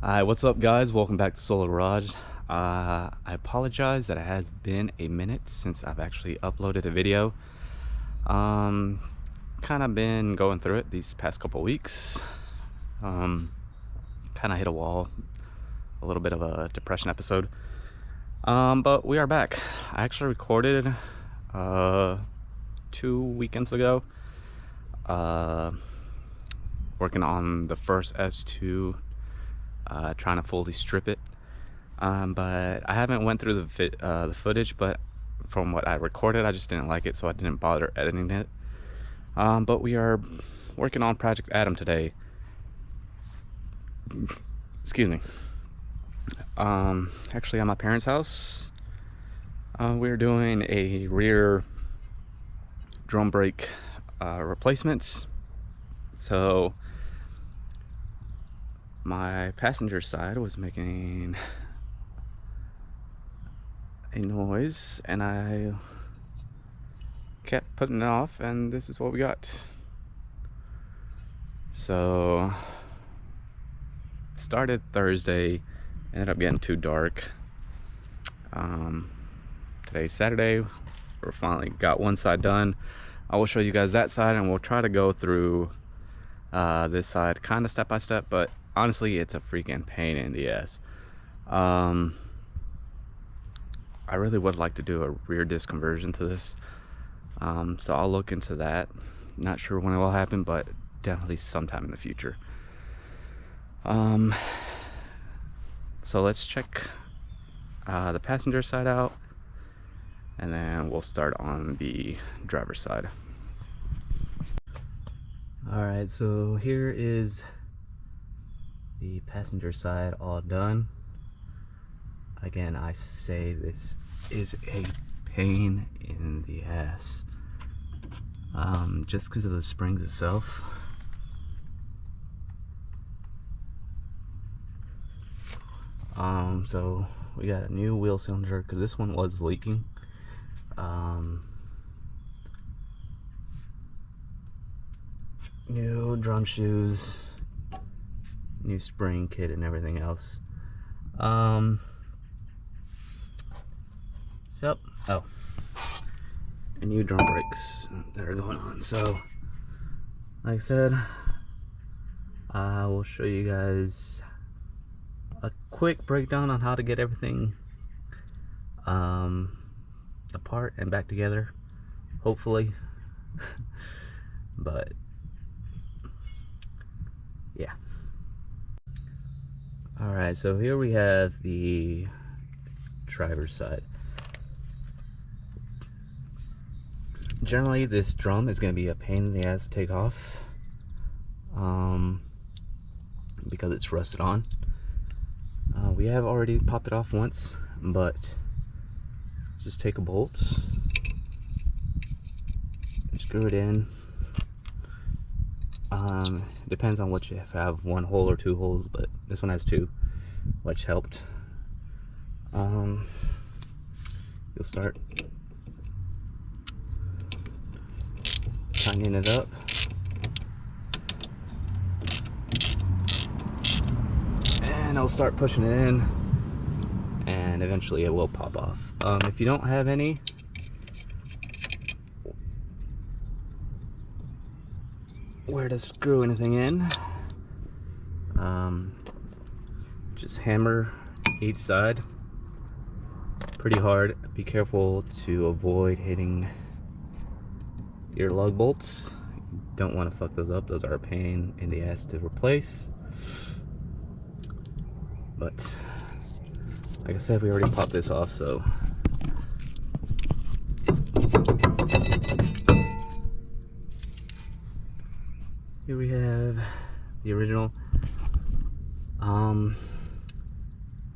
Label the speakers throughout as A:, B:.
A: Hi, what's up guys? Welcome back to Solar Garage. I apologize that it has been a minute since I've actually uploaded a video. Kind of been going through it these past couple weeks. Kind of hit a wall, a little bit of a depression episode. But we are back. I actually recorded 2 weekends ago, working on the first S2, trying to fully strip it, but I haven't went through the footage. But from what I recorded, I just didn't like it, so I didn't bother editing it. But we are working on Project Adam today. Excuse me. Actually at my parents' house, we're doing a rear drum brake replacements. So my passenger side was making a noise and I kept putting it off, and this is what we got. So it started Thursday, ended up getting too dark. Today's Saturday. We finally got one side done. I will show you guys that side, and we'll try to go through this side kind of step by step, but honestly it's a freaking pain in the ass. I really would like to do a rear disc conversion to this, so I'll look into that. Not sure when it will happen, but definitely sometime in the future. So let's check the passenger side out, and then we'll start on the driver's side. Alright, so here is the passenger side all done. Again, I say this is a pain in the ass, just because of the springs itself. So we got a new wheel cylinder because this one was leaking. New drum shoes, new spring kit, and everything else. So, and new drum brakes that are going on. So, like I said, I will show you guys a quick breakdown on how to get everything apart and back together, hopefully. But yeah. Alright, so here we have the driver's side. Generally this drum is going to be a pain in the ass to take off, because it's rusted on. We have already popped it off once, but just take a bolt, screw it in. Depends on what you have, one hole or two holes, but this one has two, which helped. You'll start tightening it up, and I'll start pushing it in, and eventually it will pop off. If you don't have any, where to screw anything in, just hammer each side pretty hard. Be careful to avoid hitting your lug bolts. Don't want to fuck those up. Those are a pain in the ass to replace. But like I said, we already popped this off, so here we have the original.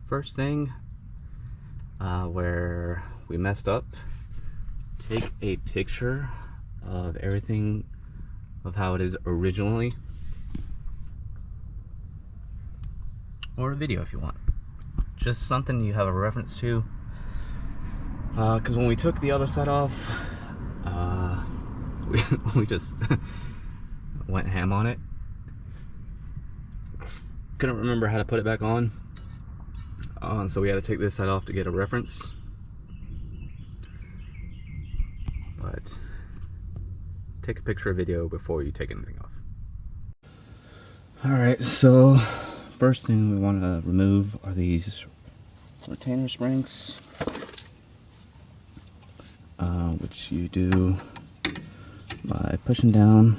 A: First thing, where we messed up, take a picture of everything of how it is originally, or a video if you want, just something you have a reference to, because when we took the other side off, we just went ham on it. couldn't remember how to put it back on. So we had to take this side off to get a reference. But take a picture or video before you take anything off. Alright, so first thing we want to remove are these retainer springs, which you do by pushing down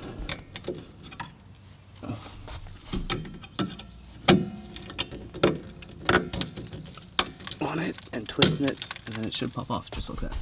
A: on it and twisting it, and then it should pop off just like that.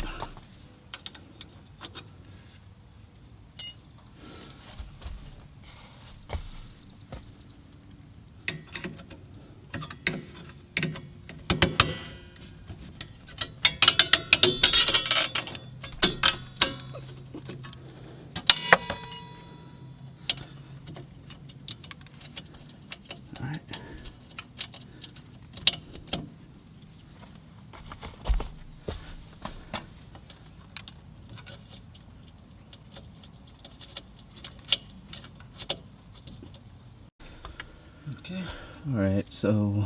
A: Okay. Alright, so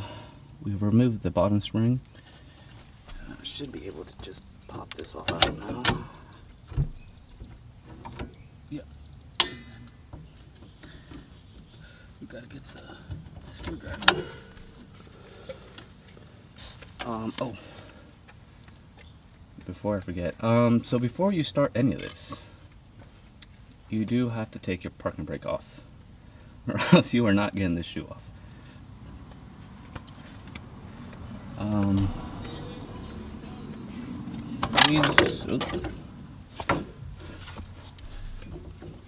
A: we've removed the bottom spring. I should be able to just pop this off out now. Yeah. We gotta get the screwdriver. Oh. Before I forget, so before you start any of this, you do have to take your parking brake off, or else you are not getting this shoe off.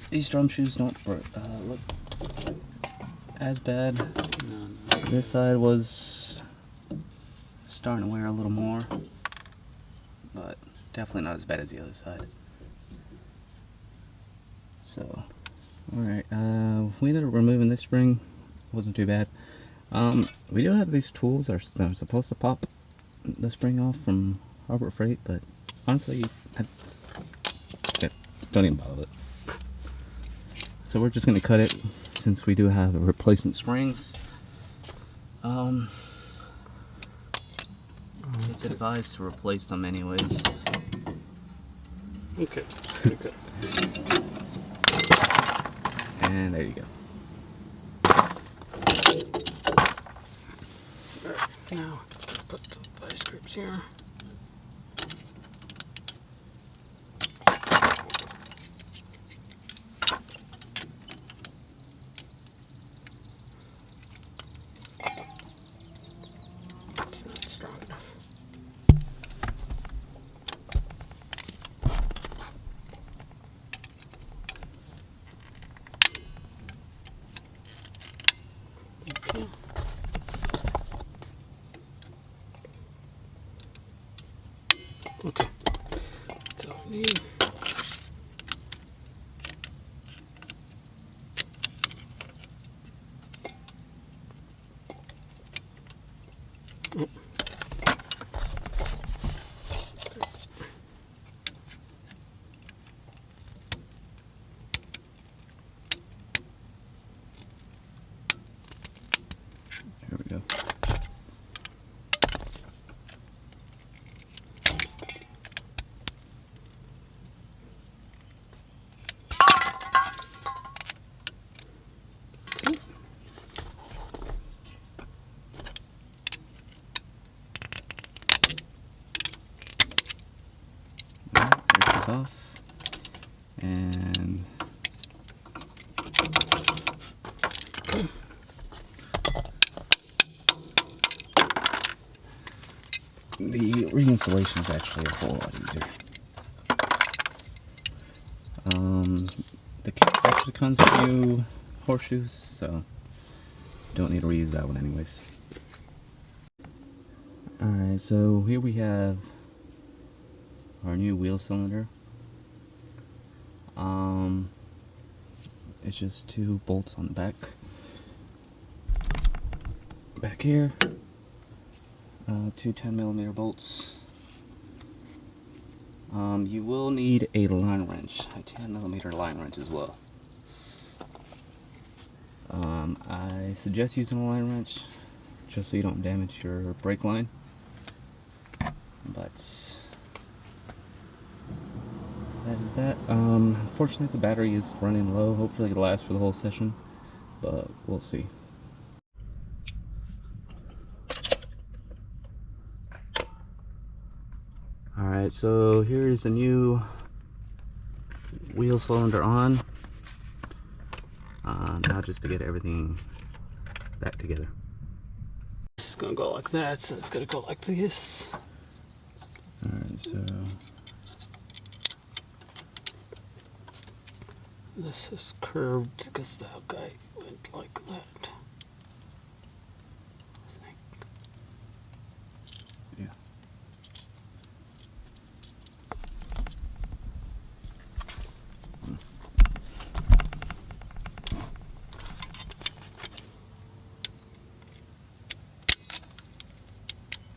A: These drum shoes don't look as bad. No. This side was starting to wear a little more, but definitely not as bad as the other side. So, alright, we ended up removing this spring. Wasn't too bad. We do have these tools that are supposed to pop the spring off from Harbor Freight, but honestly, don't even bother with it. So we're just going to cut it since we do have replacement springs. It's advised to replace them anyways. Okay, just gonna cut. And there you go. Alright, now put the vice grips here. It's not strong enough. Okay. Okay. So we need There we go. Off and the reinstallation is actually a whole lot easier. The kit actually comes with new horseshoes, so don't need to reuse that one anyways. Alright, so here we have our new wheel cylinder. It's just two bolts on the back here, two 10mm bolts. You will need a line wrench, a 10mm line wrench as well. I suggest using a line wrench just so you don't damage your brake line, but that is that. Unfortunately the battery is running low. Hopefully it'll last for the whole session, but we'll see. Alright, so here is the new wheel cylinder on. Now just to get everything back together. It's gonna go like that, so it's gonna go like this. Alright, so this is curved because the guy went like that. Yeah.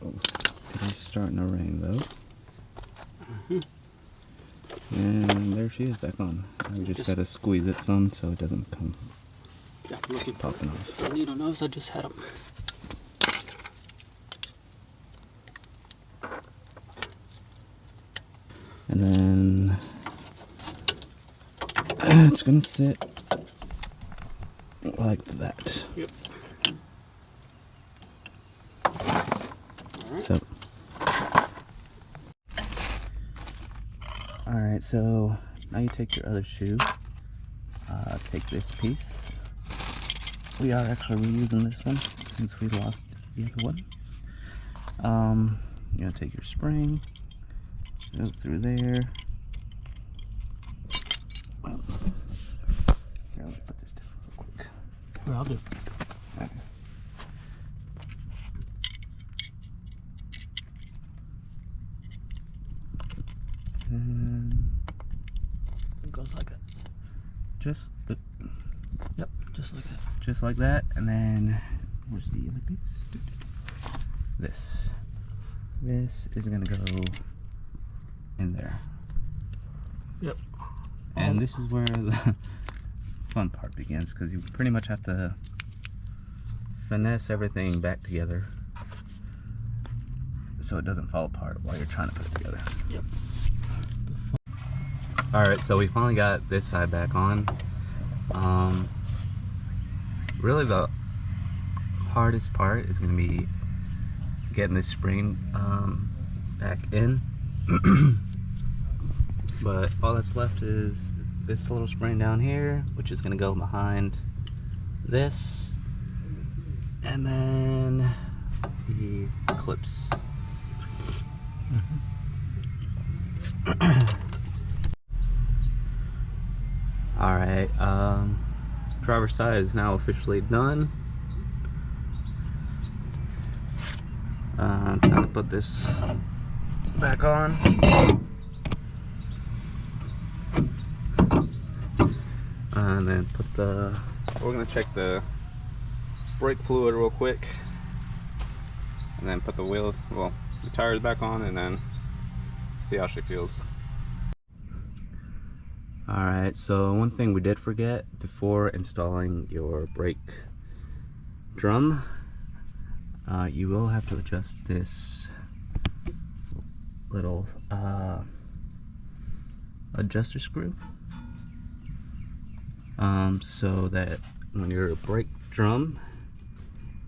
A: Oh, it's starting to rain though. And there she is back on. We just gotta squeeze it some so it doesn't come popping off.
B: The needle nose, I just had them.
A: And then it's gonna sit like that.
B: Yep.
A: So, alright, so now you take your other shoe, take this piece. We are actually reusing this one since we lost the other one. You're gonna take your spring, go through there. Well, here, let me put this down real quick.
B: Here, I'll do.
A: Okay. And
B: It goes like that.
A: just the,
B: Yep, just like that.
A: just like that, and then where's the other piece? This is gonna go in there.
B: Yep.
A: And this is where the fun part begins, because you pretty much have to finesse everything back together so it doesn't fall apart while you're trying to put it together.
B: Yep.
A: Alright, so we finally got this side back on. Really the hardest part is going to be getting this spring back in. But all that's left is this little spring down here, which is going to go behind this, and then the clips. Alright, driver's side is now officially done. I'm trying to put this back on. And then we're gonna check the brake fluid real quick. And then put the wheels, the tires back on, and then see how she feels. Alright, so one thing we did forget before installing your brake drum, you will have to adjust this little adjuster screw, so that when your brake drum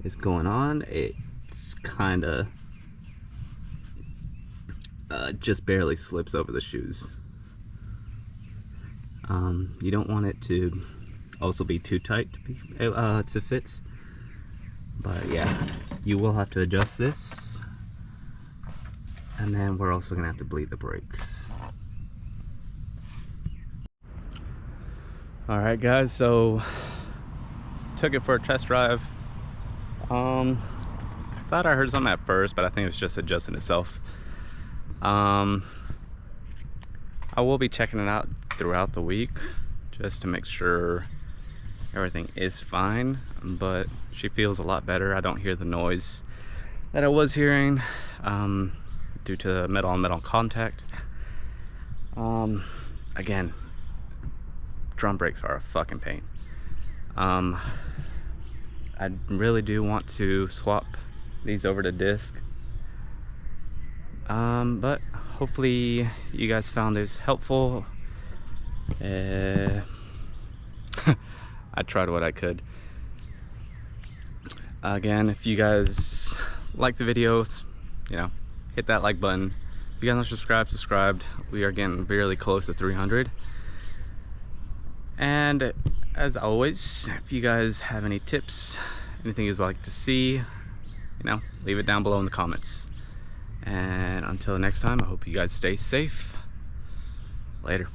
A: is going on, it's kinda just barely slips over the shoes. You don't want it to also be too tight to fit, but yeah, you will have to adjust this, and then we're also gonna have to bleed the brakes. Alright guys, so took it for a test drive. Thought I heard something at first, but I think it was just adjusting itself. I will be checking it out throughout the week just to make sure everything is fine, but she feels a lot better. I don't hear the noise that I was hearing due to metal on metal contact. Again, drum brakes are a fucking pain. I really do want to swap these over to disc. But hopefully you guys found this helpful. I tried what I could. Again, if you guys like the videos, you know, hit that like button. If you guys aren't subscribed. We are getting really close to 300. And as always, if you guys have any tips, anything you'd like to see, you know, leave it down below in the comments. And until next time, I hope you guys stay safe. Later.